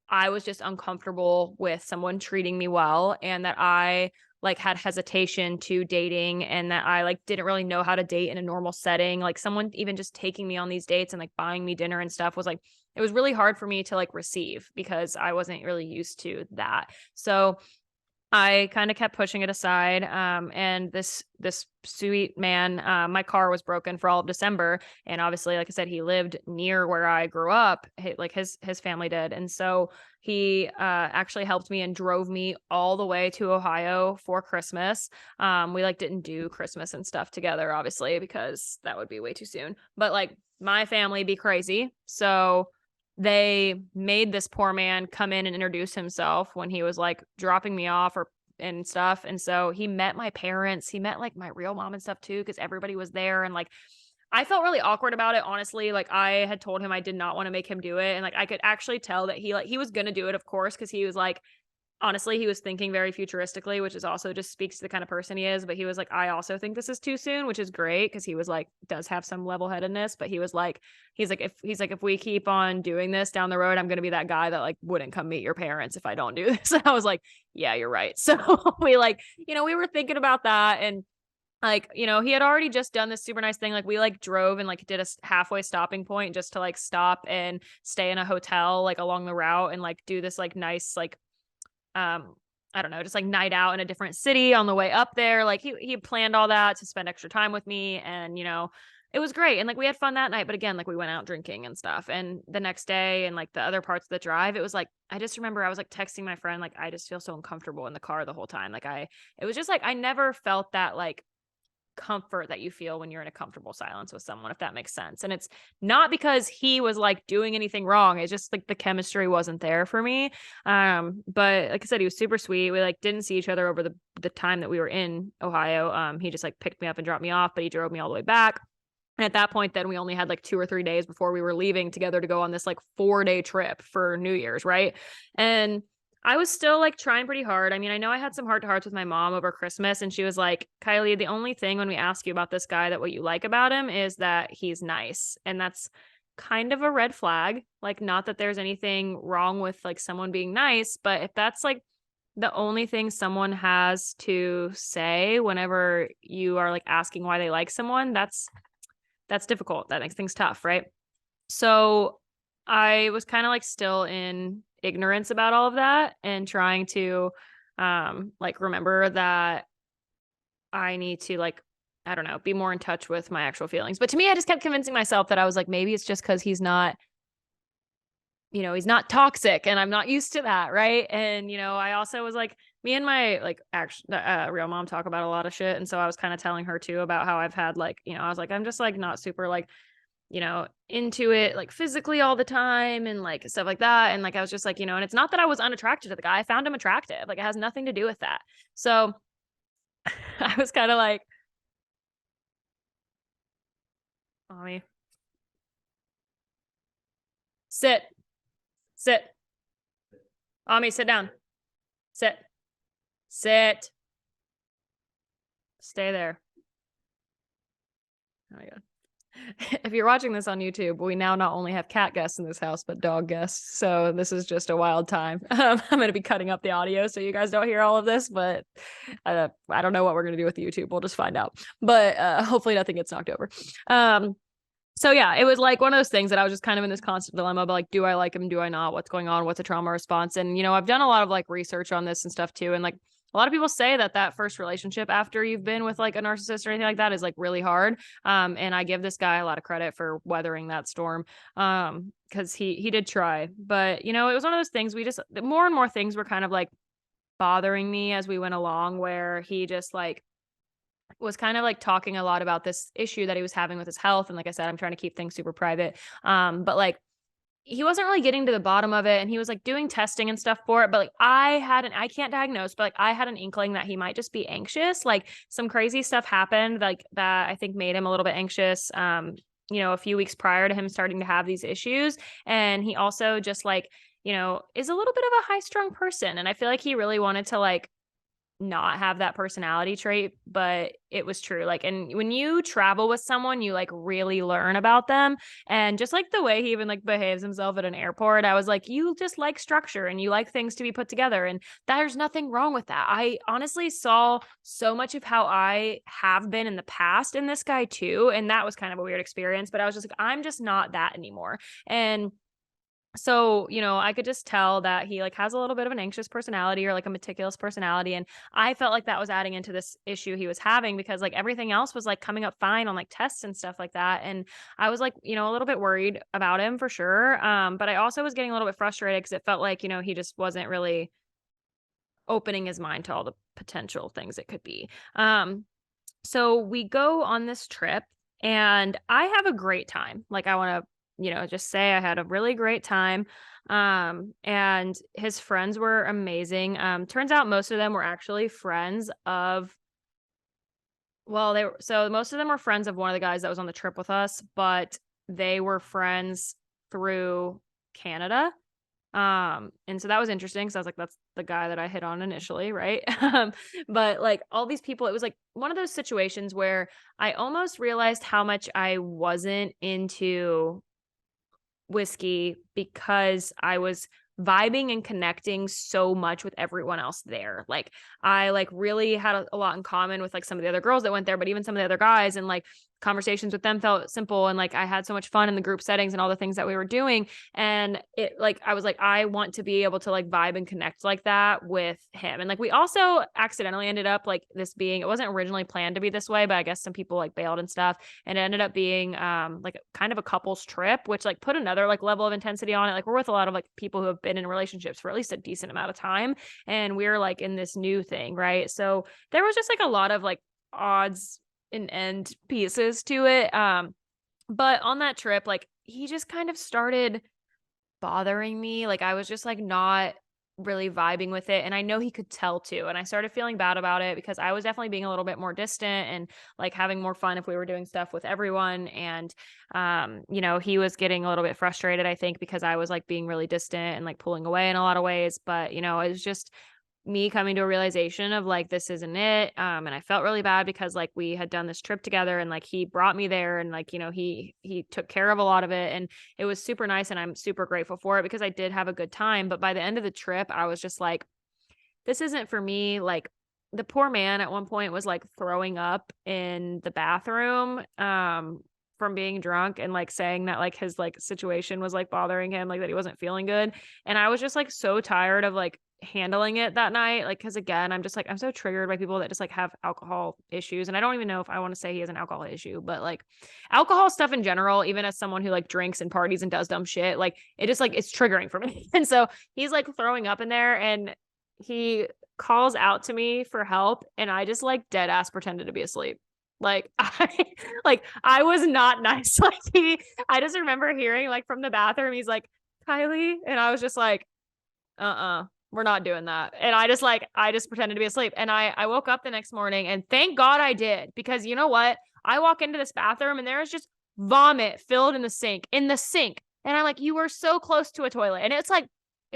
A: I was just uncomfortable with someone treating me well, and that I like had hesitation to dating, and that I like didn't really know how to date in a normal setting. Like someone even just taking me on these dates and like buying me dinner and stuff was like, it was really hard for me to like receive because I wasn't really used to that. So I kind of kept pushing it aside. And this sweet man, my car was broken for all of December. And obviously, like I said, he lived near where I grew up, like his family did. And so he actually helped me and drove me all the way to Ohio for Christmas. We like didn't do Christmas and stuff together, obviously, because that would be way too soon. But like my family be crazy. So they made this poor man come in and introduce himself when he was like dropping me off and stuff. And so he met my parents. He met like my real mom and stuff too, because everybody was there. And like I felt really awkward about it, honestly. Like I had told him I did not want to make him do it. And like I could actually tell that he was gonna do it, of course, because he was like, honestly, he was thinking very futuristically, which is also just speaks to the kind of person he is. But he was like, I also think this is too soon, which is great because he was like, does have some level headedness. But he's like, if we keep on doing this down the road, I'm going to be that guy that like wouldn't come meet your parents if I don't do this. And I was like, yeah, you're right. So we like, we were thinking about that. And like, he had already just done this super nice thing. Like we like drove and like did a halfway stopping point just to like stop and stay in a hotel like along the route and like do this like nice like I don't know, just like night out in a different city on the way up there. Like he planned all that to spend extra time with me, and it was great. And like we had fun that night, but again, like we went out drinking and stuff. And the next day and like the other parts of the drive, it was like I just remember I was like texting my friend like I just feel so uncomfortable in the car the whole time. Like it was just like I never felt that like comfort that you feel when you're in a comfortable silence with someone, if that makes sense. And it's not because he was like doing anything wrong. It's just like the chemistry wasn't there for me. But like I said, he was super sweet. We like didn't see each other over the time that we were in Ohio. He just like picked me up and dropped me off, but he drove me all the way back. And at that point, then we only had like 2 or 3 days before we were leaving together to go on this like 4-day trip for New Year's, right? And I was still like trying pretty hard. I mean, I know I had some heart to hearts with my mom over Christmas, and she was like, Kylie, the only thing when we ask you about this guy that what you like about him is that he's nice. And that's kind of a red flag. Like, not that there's anything wrong with like someone being nice, but if that's like the only thing someone has to say whenever you are like asking why they like someone, that's difficult. That makes things tough, right? So I was kind of like still in ignorance about all of that and trying to like remember that I need to like, I don't know, be more in touch with my actual feelings. But to me, I just kept convincing myself that I was like, maybe it's just because he's not toxic and I'm not used to that, right? And I also was like, me and my like actual real mom talk about a lot of shit, and so I was kind of telling her too about how I've had like, I was like, I'm just like not super like into it like physically all the time and like stuff like that. And like I was just like, and it's not that I was unattracted to the guy. I found him attractive. Like it has nothing to do with that. So I was kind of like, mommy, sit, mommy, sit down, sit, stay there. Oh my God. If you're watching this on YouTube, we now not only have cat guests in this house, but dog guests. So this is just a wild time. I'm going to be cutting up the audio so you guys don't hear all of this, but I don't know what we're going to do with YouTube. We'll just find out. But hopefully nothing gets knocked over. So yeah, it was like one of those things that I was just kind of in this constant dilemma about like, do I like him? Do I not? What's going on? What's a trauma response? And, I've done a lot of like research on this and stuff too. And like, a lot of people say that first relationship after you've been with like a narcissist or anything like that is like really hard. And I give this guy a lot of credit for weathering that storm. Cause he did try, but it was one of those things more and more things were kind of like bothering me as we went along, where he just like was kind of like talking a lot about this issue that he was having with his health. And like I said, I'm trying to keep things super private. But like he wasn't really getting to the bottom of it, and he was like doing testing and stuff for it, but like I can't diagnose, but like I had an inkling that he might just be anxious. Like some crazy stuff happened like that I think made him a little bit anxious, a few weeks prior to him starting to have these issues. And he also just like, is a little bit of a high strung person, and I feel like he really wanted to like not have that personality trait, but it was true. Like, and when you travel with someone, you like really learn about them. And just like the way he even like behaves himself at an airport, I was like, you just like structure and you like things to be put together. And there's nothing wrong with that. I honestly saw so much of how I have been in the past in this guy too. And that was kind of a weird experience, but I was just like, I'm just not that anymore. And so, I could just tell that he like has a little bit of an anxious personality or like a meticulous personality. And I felt like that was adding into this issue he was having, because like everything else was like coming up fine on like tests and stuff like that. And I was like, a little bit worried about him for sure. But I also was getting a little bit frustrated because it felt like, he just wasn't really opening his mind to all the potential things it could be. So we go on this trip and I have a great time. Like I want to, just say I had a really great time. And his friends were amazing. Turns out most of them were actually friends of, well, so most of them were friends of one of the guys that was on the trip with us, but they were friends through Canada. And so that was interesting. So I was like, that's the guy that I hit on initially. Right. But like all these people, it was like one of those situations where I almost realized how much I wasn't into whiskey because I was vibing and connecting so much with everyone else there. Like I like really had a lot in common with like some of the other girls that went there, but even some of the other guys, and like conversations with them felt simple. And like I had so much fun in the group settings and all the things that we were doing. And it like, I was like, I want to be able to like vibe and connect like that with him. And like, we also accidentally ended up like this being, it wasn't originally planned to be this way, but I guess some people like bailed and stuff. And it ended up being like kind of a couple's trip, which like put another like level of intensity on it. Like we're with a lot of like people who have been in relationships for at least a decent amount of time. And we're like in this new thing. Right. So there was just like a lot of like odds and end pieces to it. But on that trip, like he just kind of started bothering me. Like I was just like not really vibing with it. And I know he could tell too. And I started feeling bad about it because I was definitely being a little bit more distant and like having more fun if we were doing stuff with everyone. And, he was getting a little bit frustrated, I think, because I was like being really distant and like pulling away in a lot of ways. But, it was just me coming to a realization of like, this isn't it. And I felt really bad because like we had done this trip together and like he brought me there and like, he took care of a lot of it and it was super nice. And I'm super grateful for it because I did have a good time. But by the end of the trip, I was just like, this isn't for me. Like the poor man at one point was like throwing up in the bathroom, from being drunk and like saying that like his like situation was like bothering him, like that he wasn't feeling good. And I was just like so tired of like handling it that night. Like, cause again, I'm just like, I'm so triggered by people that just like have alcohol issues. And I don't even know if I want to say he has an alcohol issue, but like alcohol stuff in general, even as someone who like drinks and parties and does dumb shit, like it just like, it's triggering for me. And so he's like throwing up in there and he calls out to me for help. And I just like dead ass pretended to be asleep. Like I was not nice. I just remember hearing like from the bathroom, he's like, Kylie. And I was just like, we're not doing that. And I just pretended to be asleep. And I woke up the next morning and thank God I did, because you know what? I walk into this bathroom and there is just vomit filled in the sink. And I'm like, you were so close to a toilet. And it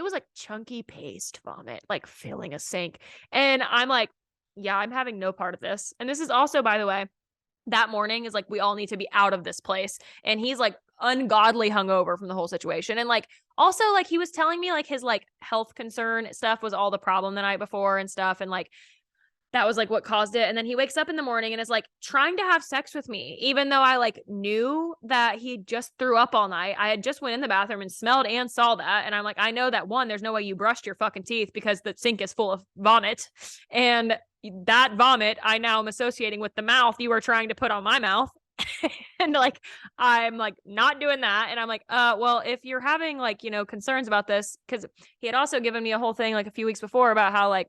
A: was like chunky paste vomit, like filling a sink. And I'm like, yeah, I'm having no part of this. And this is also, by the way, that morning is like, we all need to be out of this place. And he's like ungodly hungover from the whole situation. And like, also like he was telling me like his like health concern stuff was all the problem the night before and stuff. And like, that was like what caused it. And then he wakes up in the morning and is like trying to have sex with me, even though I like knew that he just threw up all night. I had just went in the bathroom and smelled and saw that. And I'm like, I know that one, there's no way you brushed your fucking teeth because the sink is full of vomit. And that vomit I now am associating with the mouth you were trying to put on my mouth. And like, I'm like not doing that. And I'm like, well, if you're having like, concerns about this, because he had also given me a whole thing like a few weeks before about how like,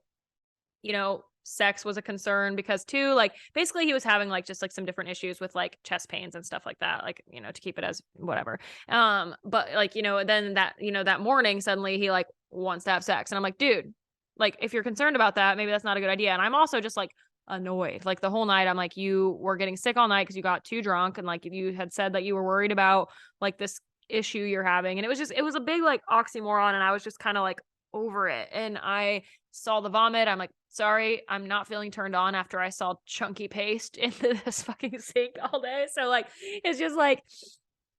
A: sex was a concern because too, like basically he was having like just like some different issues with like chest pains and stuff like that, like, you know, to keep it as whatever. But like, you know, then that, you know, that morning suddenly he like wants to have sex. And I'm like, dude, like if you're concerned about that, maybe that's not a good idea. And I'm also just like annoyed. Like the whole night I'm like, you were getting sick all night because you got too drunk. And like you had said that you were worried about like this issue you're having. And it was a big like oxymoron. And I was just kind of like over it. And I saw the vomit. I'm like, sorry, I'm not feeling turned on after I saw chunky paste into this fucking sink all day. So like, it's just like,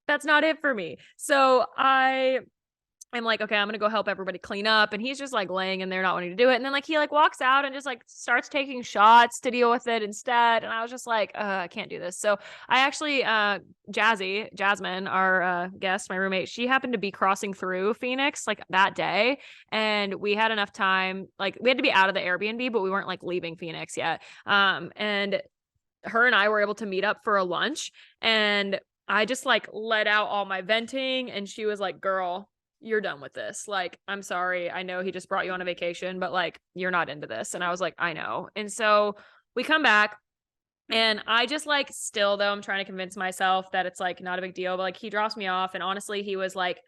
A: that's not it for me. So I'm like, okay, I'm going to go help everybody clean up. And he's just like laying in there, not wanting to do it. And then like, he like walks out and just like starts taking shots to deal with it instead. And I was just like, I can't do this. So I actually, Jasmine, our guest, my roommate, she happened to be crossing through Phoenix like that day. And we had enough time, like we had to be out of the Airbnb, but we weren't like leaving Phoenix yet. And her and I were able to meet up for a lunch, and I just like let out all my venting. And she was like, girl, you're done with this. Like, I'm sorry. I know he just brought you on a vacation, but like, you're not into this. And I was like, I know. And so we come back, and I just like, still though, I'm trying to convince myself that it's like not a big deal, but like he drops me off. And honestly, he was like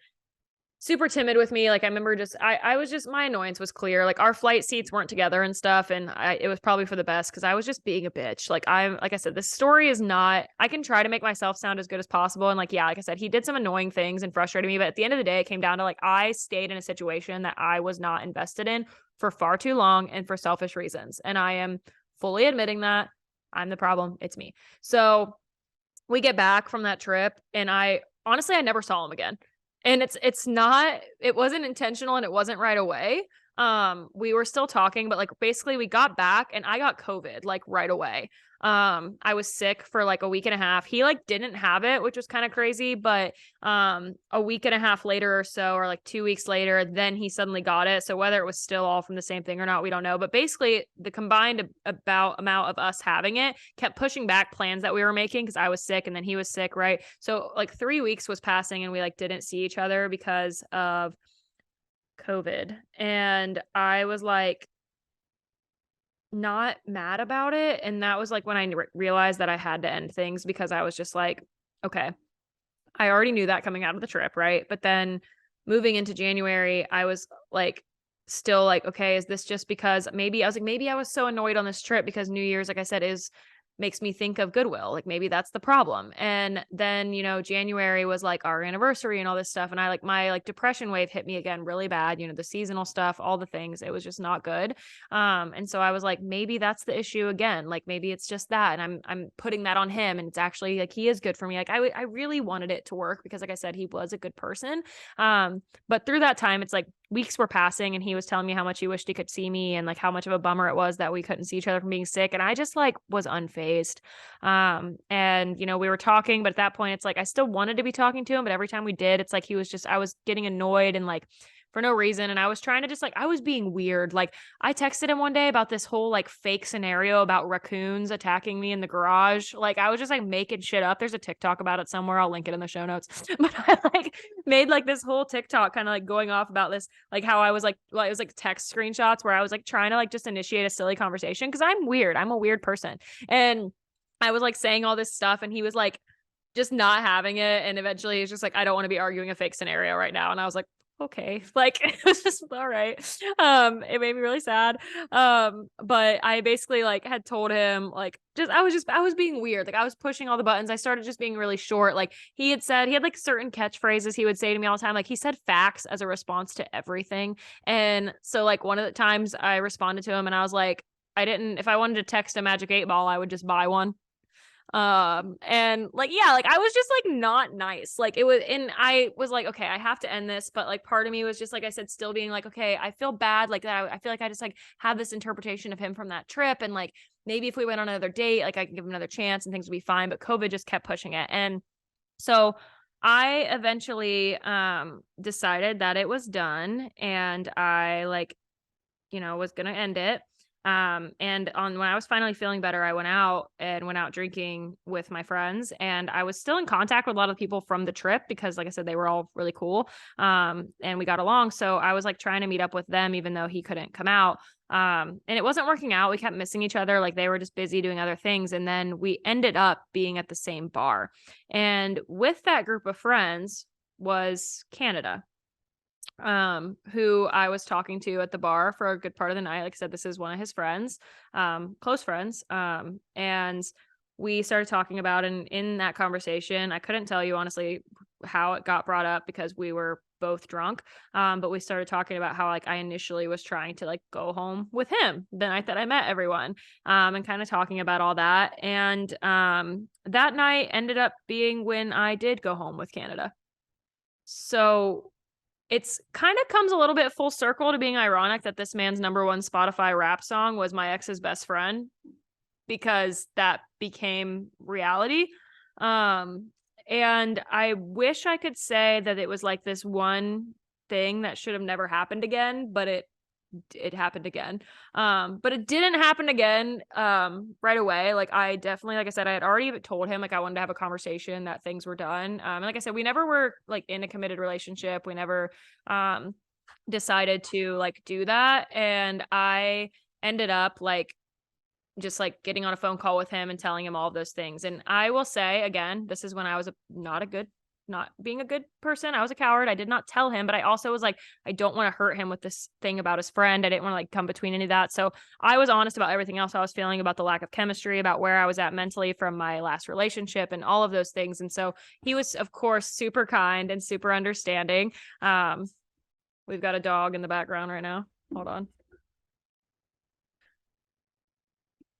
A: super timid with me. Like I remember just, I was just, my annoyance was clear. Like our flight seats weren't together and stuff. And it was probably for the best because I was just being a bitch. Like like I said, this story is not, I can try to make myself sound as good as possible. And like, yeah, like I said, he did some annoying things and frustrated me. But at the end of the day, it came down to like, I stayed in a situation that I was not invested in for far too long and for selfish reasons. And I am fully admitting that I'm the problem. It's me. So we get back from that trip, and I never saw him again. And it wasn't intentional, and it wasn't right away. We were still talking, but like basically we got back and I got COVID like right away. I was sick for like a week and a half. He like didn't have it, which was kind of crazy, but a week and a half later or so, or like 2 weeks later, then he suddenly got it. So whether it was still all from the same thing or not, we don't know. But basically the combined amount of us having it kept pushing back plans that we were making because I was sick and then he was sick, right? So like 3 weeks was passing and we like didn't see each other because of COVID. And I was like not mad about it. And that was like when I realized that I had to end things, because I was just like, okay, I already knew that coming out of the trip, right? But then moving into January, I was like still like, okay, is this just because maybe I was so annoyed on this trip because New Year's, like I said, makes me think of Goodwill. Like maybe that's the problem. And then, you know, January was like our anniversary and all this stuff. And I like my like depression wave hit me again really bad, you know, the seasonal stuff, all the things. It was just not good. And so I was like, maybe that's the issue again. Like maybe it's just that. And I'm putting that on him. And it's actually like, he is good for me. Like I really wanted it to work because like I said, he was a good person. But through that time, it's like weeks were passing and he was telling me how much he wished he could see me and like how much of a bummer it was that we couldn't see each other from being sick. And I just like was unfazed. And you know, we were talking, but at that point it's like, I still wanted to be talking to him, but every time we did, it's like, I was getting annoyed and like for no reason. And I was trying to just like, I was being weird. Like I texted him one day about this whole like fake scenario about raccoons attacking me in the garage. Like I was just like making shit up. There's a TikTok about it somewhere. I'll link it in the show notes. But I like made like this whole TikTok kind of like going off about this, like how I was like, well, it was like text screenshots where I was like trying to like just initiate a silly conversation. Cause I'm weird. I'm a weird person. And I was like saying all this stuff and he was like just not having it. And eventually he's just like, I don't want to be arguing a fake scenario right now. And I was like, okay, like it was just all right. It made me really sad. But I basically like had told him like I was being weird. Like I was pushing all the buttons. I started just being really short. Like he had like certain catchphrases he would say to me all the time. Like he said facts as a response to everything. And so like one of the times I responded to him and I was like, if I wanted to text a magic 8-ball, I would just buy one. And like, yeah, like I was just like not nice. Like it was, and I was like, okay, I have to end this. But like part of me was just like I said, still being like, okay, I feel bad. Like that. I feel like I just like have this interpretation of him from that trip. And like, maybe if we went on another date, like I can give him another chance and things would be fine. But COVID just kept pushing it. And so I eventually, decided that it was done and I like, you know, was going to end it. And when I was finally feeling better, I went out drinking with my friends, and I was still in contact with a lot of people from the trip because like I said, they were all really cool. And we got along. So I was like trying to meet up with them, even though he couldn't come out. And it wasn't working out. We kept missing each other. Like they were just busy doing other things. And then we ended up being at the same bar. And with that group of friends was Canada, who I was talking to at the bar for a good part of the night. Like I said, this is one of his friends, close friends. And we started talking about, and in that conversation, I couldn't tell you honestly how it got brought up because we were both drunk. But we started talking about how like I initially was trying to like go home with him the night that I met everyone, and kind of talking about all that. And that night ended up being when I did go home with Canada. So it's kind of comes a little bit full circle to being ironic that this man's number one Spotify rap song was my ex's best friend, because that became reality. And I wish I could say that it was like this one thing that should have never happened again, but it happened again. But it didn't happen again right away. Like I definitely, like I said, I had already told him like I wanted to have a conversation, that things were done. And like I said, we never were like in a committed relationship. We never decided to like do that. And I ended up like just like getting on a phone call with him and telling him all of those things. And I will say again, this is when I was not being a good person. I was a coward. I did not tell him, but I also was like, I don't want to hurt him with this thing about his friend. I didn't want to like come between any of that. So I was honest about everything else I was feeling, about the lack of chemistry, about where I was at mentally from my last relationship and all of those things. And so he was, of course, super kind and super understanding. We've got a dog in the background right now. Hold on.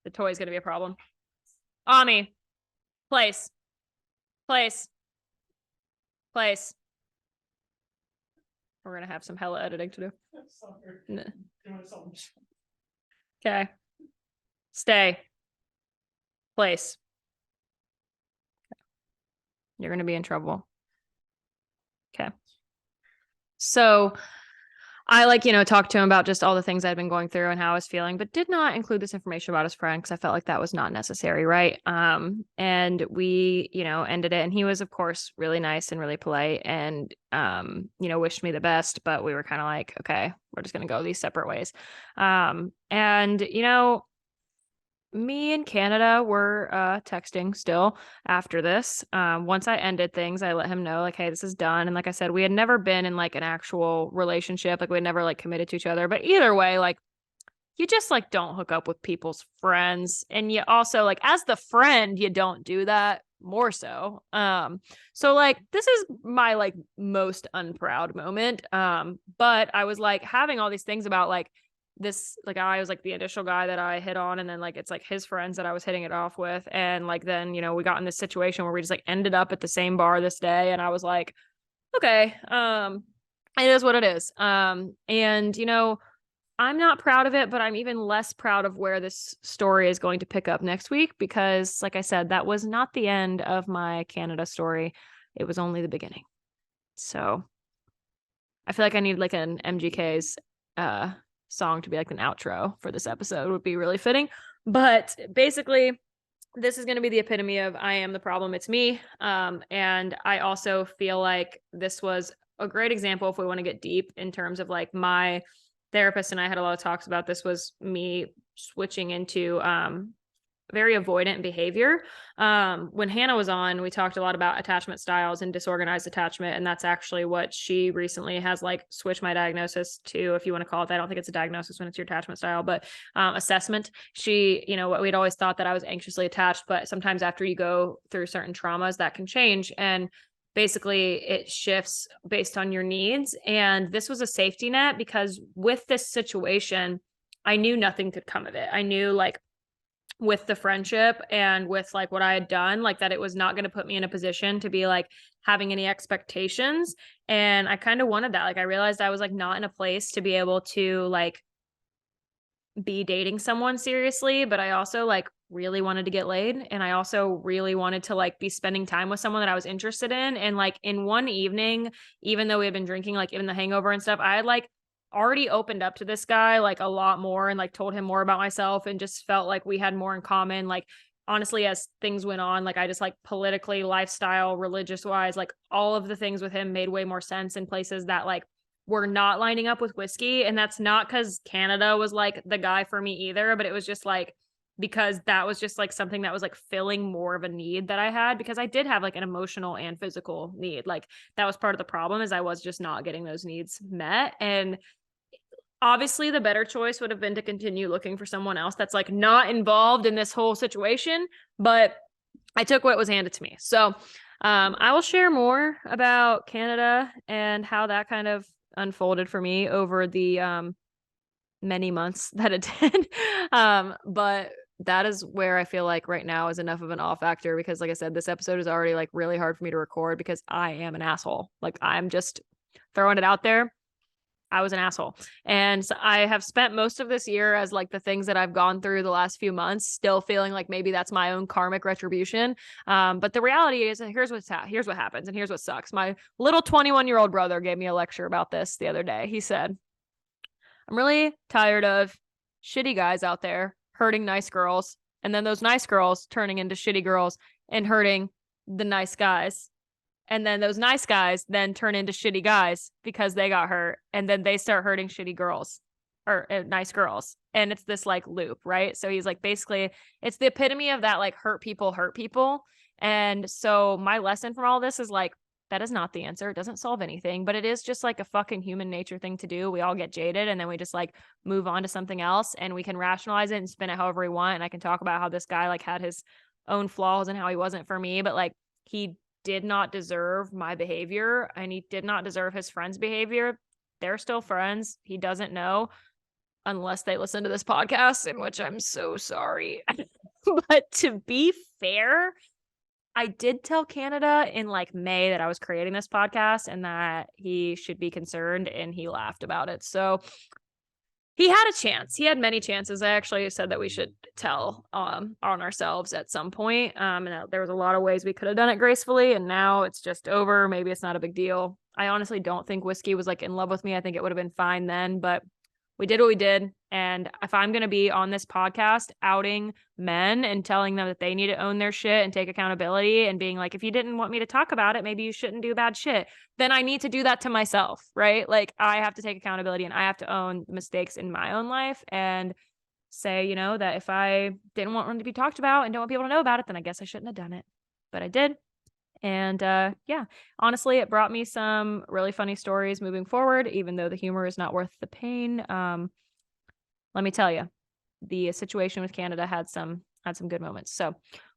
A: The toy's going to be a problem. Ami, place. We're going to have some hella editing to do. Okay. Stay. Place. You're going to be in trouble. Okay. So I talked to him about just all the things I'd been going through and how I was feeling, but did not include this information about his friend because I felt like that was not necessary. Right. And we, ended it. And he was, of course, really nice and really polite and, wished me the best, but we were kind of like, okay, we're just going to go these separate ways. And me and Canada were texting still after this. Once I ended things, I let him know like, hey, this is done. And like I said, we had never been in like an actual relationship. Like we had never like committed to each other. But either way, like you just like don't hook up with people's friends. And you also like as the friend, you don't do that more so. So like this is my like most unproud moment. But I was like having all these things about like this, like I was like the initial guy that I hit on, and then like it's like his friends that I was hitting it off with, and like then we got in this situation where we just like ended up at the same bar this day, and I was like, okay, it is what it is. And I'm not proud of it, but I'm even less proud of where this story is going to pick up next week, because like I said, that was not the end of my Canada story. It was only the beginning. So I feel like I need like an MGK's song to be like an outro for this episode would be really fitting. But basically this is going to be the epitome of I am the problem, it's me. And I also feel like this was a great example, if we want to get deep in terms of like my therapist and I had a lot of talks about this, was me switching into very avoidant behavior. When Hannah was on, we talked a lot about attachment styles and disorganized attachment. And that's actually what she recently has like switched my diagnosis to, if you want to call it that. I don't think it's a diagnosis when it's your attachment style, but assessment. She, what we'd always thought that I was anxiously attached, but sometimes after you go through certain traumas that can change. And basically it shifts based on your needs. And this was a safety net because with this situation, I knew nothing could come of it. I knew like with the friendship and with like what I had done, like that it was not going to put me in a position to be like having any expectations. And I kind of wanted that. Like I realized I was like not in a place to be able to like be dating someone seriously, but I also like really wanted to get laid. And I also really wanted to like be spending time with someone that I was interested in. And like in one evening, even though we had been drinking, like even the hangover and stuff, I had like already opened up to this guy like a lot more and like told him more about myself and just felt like we had more in common. Like honestly, as things went on, like I just like politically, lifestyle, religious wise, like all of the things with him made way more sense in places that like were not lining up with whiskey. And that's not because Canada was like the guy for me either, but it was just like, because that was just like something that was like filling more of a need that I had, because I did have like an emotional and physical need. Like that was part of the problem, is I was just not getting those needs met. And obviously the better choice would have been to continue looking for someone else that's like not involved in this whole situation, but I took what was handed to me. So I will share more about Canada and how that kind of unfolded for me over the many months that it did. But that is where I feel like right now is enough of an off factor, because like I said, this episode is already like really hard for me to record because I am an asshole. Like I'm just throwing it out there. I was an asshole. And so I have spent most of this year as like the things that I've gone through the last few months, still feeling like maybe that's my own karmic retribution. But the reality is, here's what happens, and here's what sucks. My little 21-year-old brother gave me a lecture about this the other day. He said, I'm really tired of shitty guys out there hurting nice girls, and then those nice girls turning into shitty girls and hurting the nice guys. And then those nice guys then turn into shitty guys because they got hurt, and then they start hurting shitty girls or nice girls. And it's this like loop, right? So he's like, basically, it's the epitome of that, like hurt people. And so my lesson from all this is like, that is not the answer. It doesn't solve anything, but it is just like a fucking human nature thing to do. We all get jaded, and then we just like move on to something else, and we can rationalize it and spin it however we want. And I can talk about how this guy like had his own flaws and how he wasn't for me, but like he did not deserve my behavior, and he did not deserve his friends' behavior. They're still friends. He doesn't know unless they listen to this podcast, in which I'm so sorry. But to be fair, I did tell Canada in like May that I was creating this podcast and that he should be concerned, and he laughed about it. So he had a chance. He had many chances. I actually said that we should tell on ourselves at some point. And there was a lot of ways we could have done it gracefully, and now it's just over. Maybe it's not a big deal. I honestly don't think whiskey was like in love with me. I think it would have been fine then, but we did what we did. And if I'm going to be on this podcast outing men and telling them that they need to own their shit and take accountability, and being like, if you didn't want me to talk about it, maybe you shouldn't do bad shit, then I need to do that to myself, right? Like I have to take accountability, and I have to own the mistakes in my own life and say, you know, that if I didn't want them to be talked about and don't want people to know about it, then I guess I shouldn't have done it. But I did. And yeah, honestly, it brought me some really funny stories moving forward, even though the humor is not worth the pain. Let me tell you, the situation with Canada had some good moments. So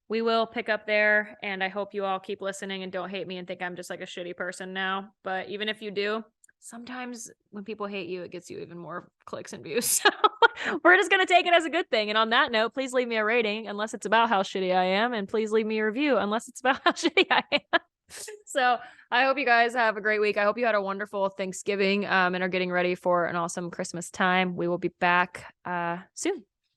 A: we will pick up there, and I hope you all keep listening and don't hate me and think I'm just like a shitty person now. But even if you do, sometimes when people hate you, it gets you even more clicks and views. So we're just going to take it as a good thing. And on that note, please leave me a rating unless it's about how shitty I am. And please leave me a review unless it's about how shitty I am. So I hope you guys have a great week. I hope you had a wonderful Thanksgiving and are getting ready for an awesome Christmas time. We will be back soon.